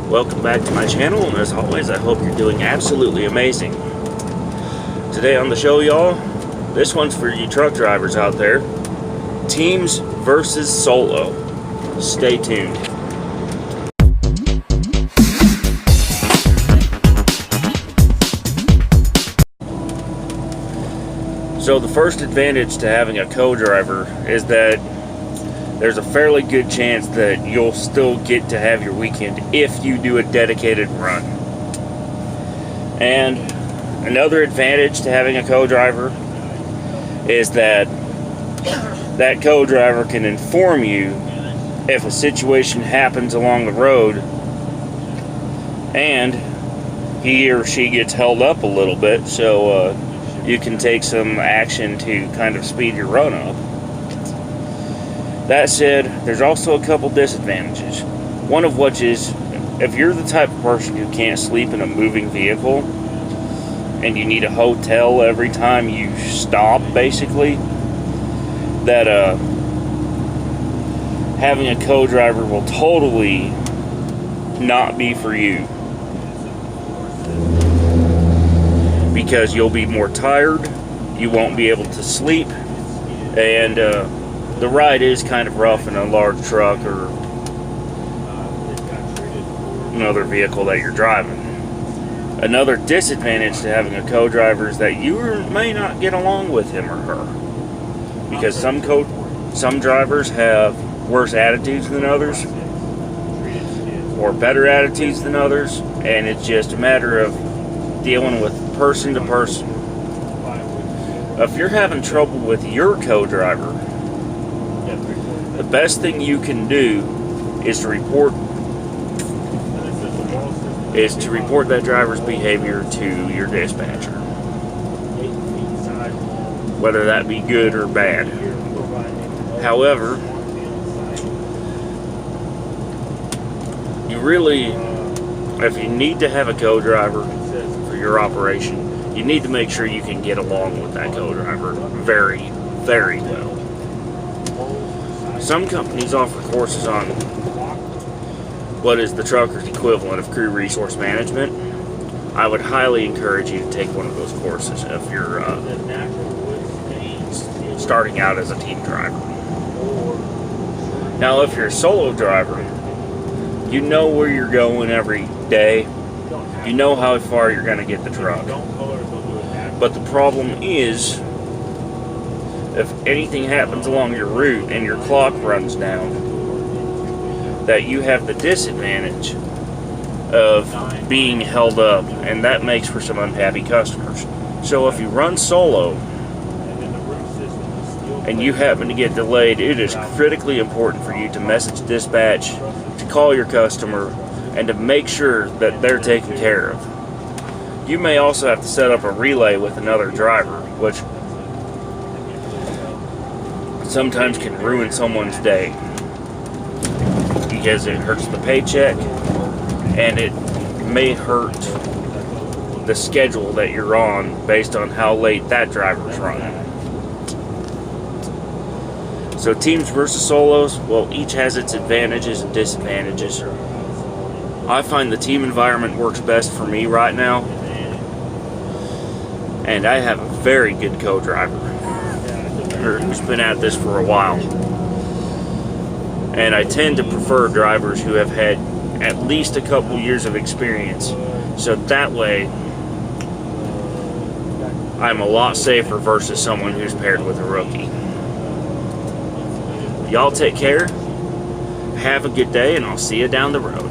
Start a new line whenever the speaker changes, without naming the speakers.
Welcome back to my channel, and as always, I hope you're doing absolutely amazing. Today on the show, y'all, this one's for you truck drivers out there. Teams versus solo. Stay tuned. So the first advantage to having a co-driver is that there's a fairly good chance that you'll still get to have your weekend if you do a dedicated run. And another advantage to having a co-driver is that that co-driver can inform you if a situation happens along the road and he or she gets held up a little bit, so you can take some action to kind of speed your run up. That said, there's also a couple disadvantages. One of which is, if you're the type of person who can't sleep in a moving vehicle, and you need a hotel every time you stop, basically, that having a co-driver will totally not be for you. Because you'll be more tired, you won't be able to sleep, and the ride is kind of rough in a large truck or another vehicle that you're driving. Another disadvantage to having a co-driver is that you may not get along with him or her, because some drivers have worse attitudes than others or better attitudes than others, and it's just a matter of dealing with person to person. If you're having trouble with your co-driver, the best thing you can do is to report that driver's behavior to your dispatcher, whether that be good or bad. However, if you need to have a co-driver for your operation, you need to make sure you can get along with that co-driver very, very well. Some companies offer courses on what is the trucker's equivalent of crew resource management. I would highly encourage you to take one of those courses if you're starting out as a team driver. Now, if you're a solo driver, you know where you're going every day. You know how far you're going to get the truck. But the problem is, if anything happens along your route and your clock runs down, that you have the disadvantage of being held up, and that makes for some unhappy customers. So if you run solo and you happen to get delayed, it is critically important for you to message dispatch, to call your customer, and to make sure that they're taken care of. You may also have to set up a relay with another driver, which sometimes can ruin someone's day because it hurts the paycheck and it may hurt the schedule that you're on based on how late that driver's running. So teams versus solos, well, each has its advantages and disadvantages. I find the team environment works best for me right now, and I have a very good co-driver who's been at this for a while. And I tend to prefer drivers who have had at least a couple years of experience, so that way I'm a lot safer versus someone who's paired with a rookie. Y'all take care, have a good day, and I'll see you down the road.